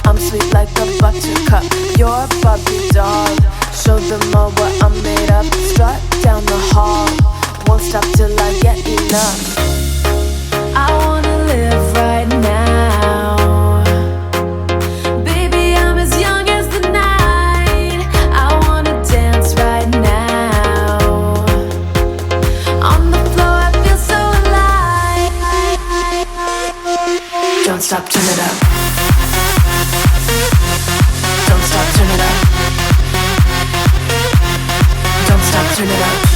I'm sweet like a buttercup. You're a Barbie doll. Show them all what I'm made of. Strut down the hall. Won't stop till I get enough. I wanna live right now. Baby, I'm as young as the night. I wanna dance right now. On the floor, I feel so alive. Don't stop, turn it up. Don't stop, turn it up. Don't stop, turn it up.